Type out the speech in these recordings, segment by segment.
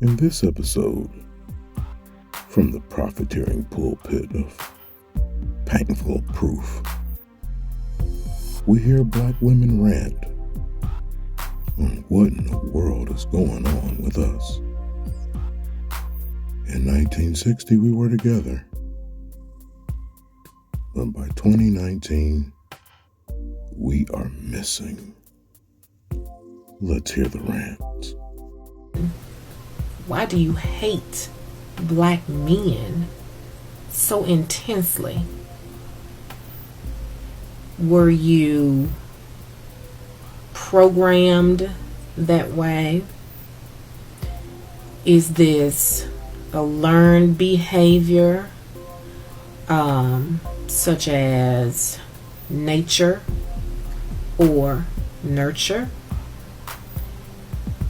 In this episode, from the profiteering pulpit of painful proof, we hear black women rant on what in the world is going on with us. In 1960, we were together, but by 2019, we are missing. Let's hear the rant. Why do you hate black men so intensely? Were you programmed that way? Is this a learned behavior, such as nature or nurture?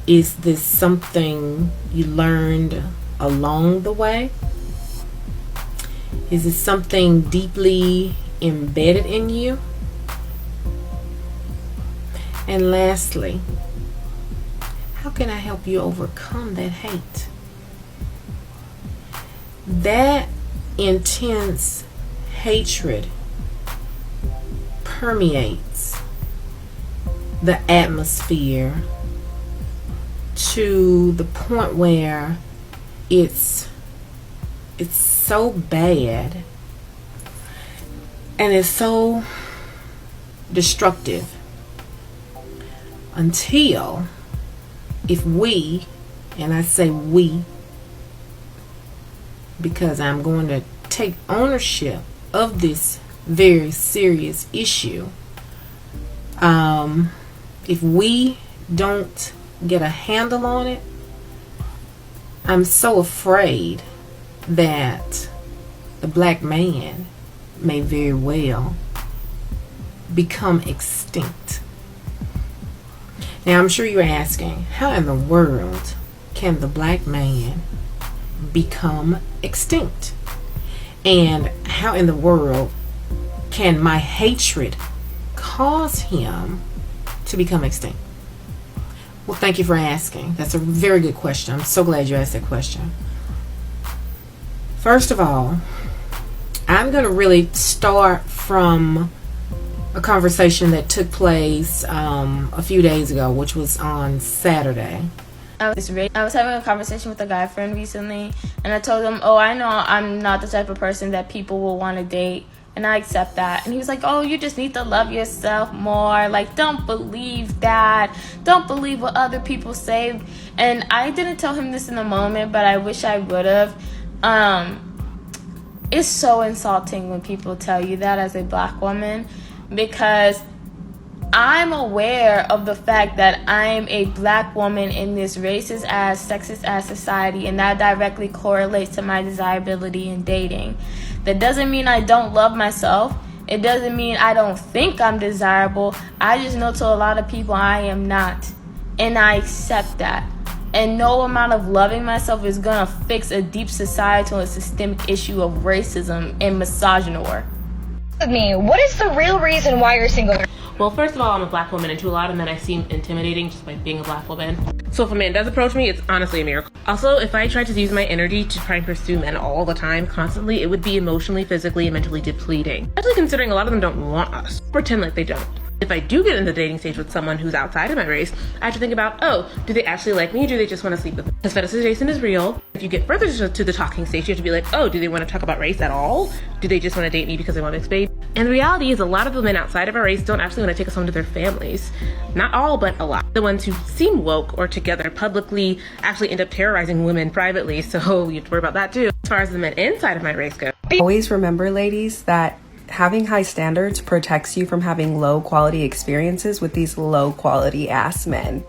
Is this something you learned along the way? Is it something deeply embedded in you? And lastly, how can I help you overcome that hate? That intense hatred permeates the atmosphere to the point where it's so bad and it's so destructive until, if we, and I say we because I'm going to take ownership of this very serious issue, if we don't get a handle on it, I'm so afraid that the black man may very well become extinct. Now, I'm sure you're asking, how in the world can the black man become extinct? And how in the world can my hatred cause him to become extinct? Well, thank you for asking. That's a very good question. I'm so glad you asked that question. First of all, I'm going to really start from a conversation that took place a few days ago, which was on Saturday. I was having a conversation with a guy friend recently, and I told him, I know I'm not the type of person that people will want to date, and I accept that. And he was like, you just need to love yourself more. Like, don't believe that. Don't believe what other people say. And I didn't tell him this in the moment, but I wish I would have. It's so insulting when people tell you that as a black woman, because I'm aware of the fact that I'm a black woman in this racist ass, sexist ass society, and that directly correlates to my desirability in dating. That doesn't mean I don't love myself. It doesn't mean I don't think I'm desirable. I just know to a lot of people I am not. And I accept that. And no amount of loving myself is going to fix a deep societal and systemic issue of racism and misogyny. With me, what is the real reason why you're single? Well, first of all, I'm a black woman, and to a lot of men, I seem intimidating just by being a black woman. So if a man does approach me, it's honestly a miracle. Also, if I tried to use my energy to try and pursue men all the time, constantly, it would be emotionally, physically, and mentally depleting. Especially considering a lot of them don't want us. Pretend like they don't. If I do get in the dating stage with someone who's outside of my race, I have to think about, do they actually like me, or do they just want to sleep with me? Because fetishization is real. If you get further to the talking stage, you have to be like, do they want to talk about race at all? Do they just want to date me because they want a mixed baby? And the reality is, a lot of the men outside of our race don't actually want to take us home to their families. Not all, but a lot. The ones who seem woke or together publicly actually end up terrorizing women privately, so you have to worry about that too. As far as the men inside of my race go. Always remember, ladies, that having high standards protects you from having low quality experiences with these low quality ass men.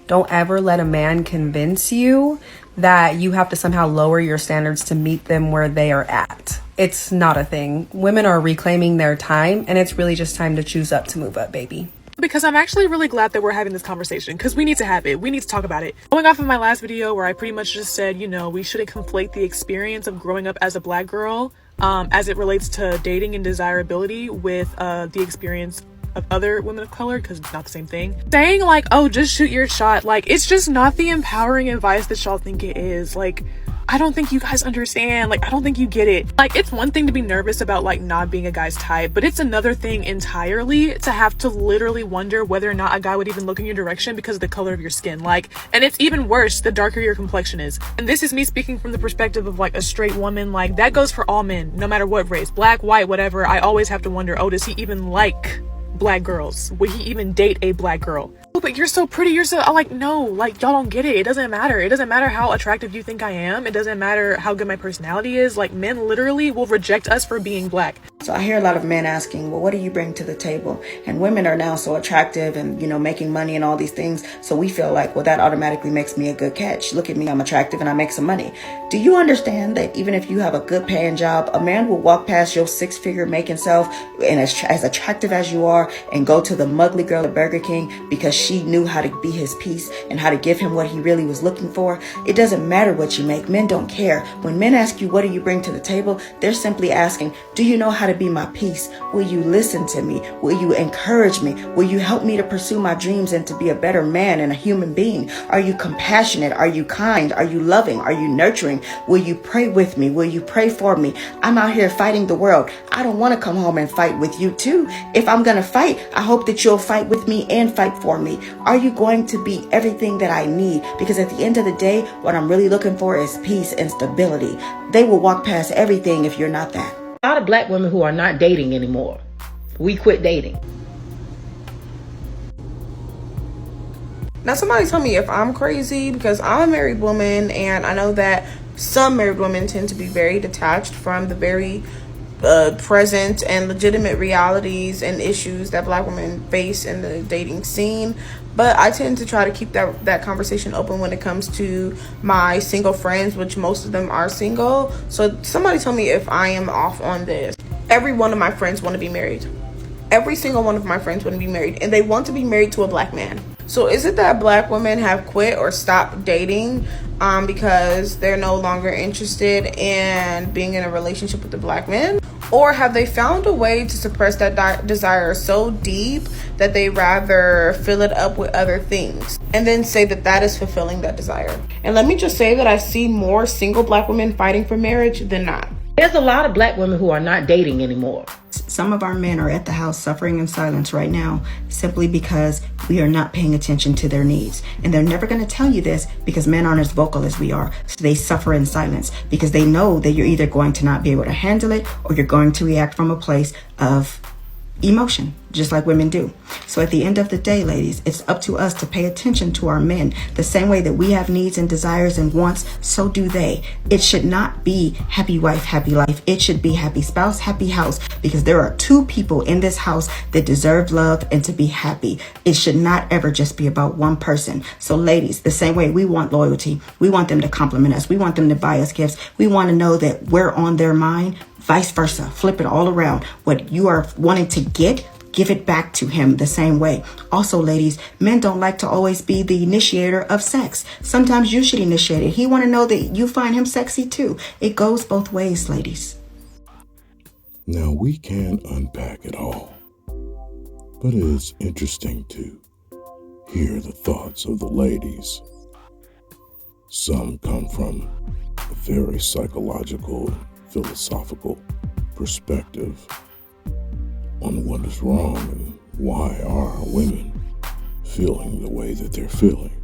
Don't ever let a man convince you that you have to somehow lower your standards to meet them where they are at. It's not a thing. Women are reclaiming their time, and it's really just time to choose up to move up, baby. Because I'm actually really glad that we're having this conversation, because we need to have it. We need to talk about it. Going off of my last video where I pretty much just said, we shouldn't conflate the experience of growing up as a black girl as it relates to dating and desirability with the experience of other women of color, because it's not the same thing. Saying like, oh, just shoot your shot, like, it's just not the empowering advice that y'all think it is. Like, I don't think you guys understand. Like, I don't think you get it. Like, it's one thing to be nervous about like not being a guy's type, but it's another thing entirely to have to literally wonder whether or not a guy would even look in your direction because of the color of your skin. Like, and it's even worse the darker your complexion is. And this is me speaking from the perspective of like a straight woman. Like, that goes for all men, no matter what race, black, white, whatever. I always have to wonder, oh, does he even like black girls? Would he even date a black girl? Oh, but you're so pretty, you're so, I'm like, no, like, y'all don't get it. It doesn't matter. It doesn't matter how attractive you think I am. It doesn't matter how good my personality is. Like, men literally will reject us for being black. So I hear a lot of men asking, well, what do you bring to the table? And women are now so attractive and, making money and all these things. So we feel like, well, that automatically makes me a good catch. Look at me, I'm attractive and I make some money. Do you understand that even if you have a good paying job, a man will walk past your 6-figure making self and as attractive as you are and go to the muggly girl at Burger King because she knew how to be his piece and how to give him what he really was looking for? It doesn't matter what you make. Men don't care. When men ask you, what do you bring to the table? They're simply asking, do you know how to be my peace? Will you listen to me? Will you encourage me? Will you help me to pursue my dreams and to be a better man and a human being? Are you compassionate? Are you kind? Are you loving? Are you nurturing? Will you pray with me? Will you pray for me? I'm out here fighting the world. I don't want to come home and fight with you too. If I'm going to fight, I hope that you'll fight with me and fight for me. Are you going to be everything that I need? Because at the end of the day, what I'm really looking for is peace and stability. They will walk past everything if you're not that. A lot of black women who are not dating anymore. We quit dating. Now somebody tell me if I'm crazy, because I'm a married woman and I know that some married women tend to be very detached from the very present and legitimate realities and issues that black women face in the dating scene. But I tend to try to keep that conversation open when it comes to my single friends, which most of them are single. So somebody tell me if I am off on this. Every one of my friends want to be married. Every single one of my friends want to be married, and they want to be married to a black man. So is it that black women have quit or stopped dating because they're no longer interested in being in a relationship with a black man? Or have they found a way to suppress that desire so deep that they rather fill it up with other things and then say that that is fulfilling that desire? And let me just say that I see more single black women fighting for marriage than not. There's a lot of black women who are not dating anymore. Some of our men are at the house suffering in silence right now simply because we are not paying attention to their needs. And they're never going to tell you this because men aren't as vocal as we are. So they suffer in silence because they know that you're either going to not be able to handle it or you're going to react from a place of emotion, just like women do. So at the end of the day, ladies, it's up to us to pay attention to our men. The same way that we have needs and desires and wants, so do they. It should not be happy wife, happy life. It should be happy spouse, happy house, because there are two people in this house that deserve love and to be happy. It should not ever just be about one person. So ladies, the same way we want loyalty, we want them to compliment us, we want them to buy us gifts, we want to know that we're on their mind. Vice versa, flip it all around. What you are wanting to get, give it back to him the same way. Also, ladies, men don't like to always be the initiator of sex. Sometimes you should initiate it. He want to know that you find him sexy too. It goes both ways, ladies. Now, we can't unpack it all, but it is interesting to hear the thoughts of the ladies. Some come from a very psychological, philosophical perspective on what is wrong and why are women feeling the way that they're feeling.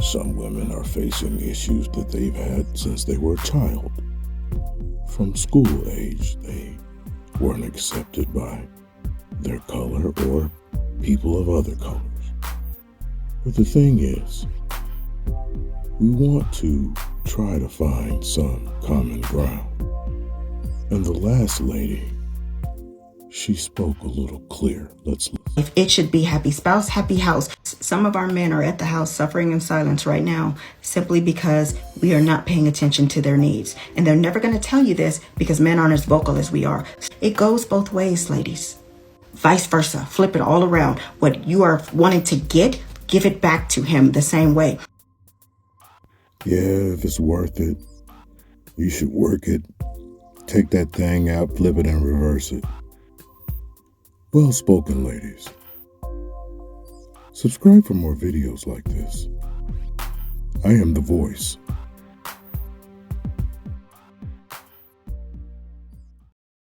Some women are facing issues that they've had since they were a child. From school age, they weren't accepted by their color or people of other colors. But the thing is, we want to try to find some common ground. And the last lady, she spoke a little clear. Let's listen. It should be happy spouse, happy house. Some of our men are at the house suffering in silence right now simply because we are not paying attention to their needs. And they're never going to tell you this because men aren't as vocal as we are. It goes both ways, ladies. Vice versa, flip it all around. What you are wanting to get, give it back to him the same way. Yeah, if it's worth it, you should work it. Take that thing out, flip it, and reverse it. Well spoken, ladies. Subscribe for more videos like this. I am the voice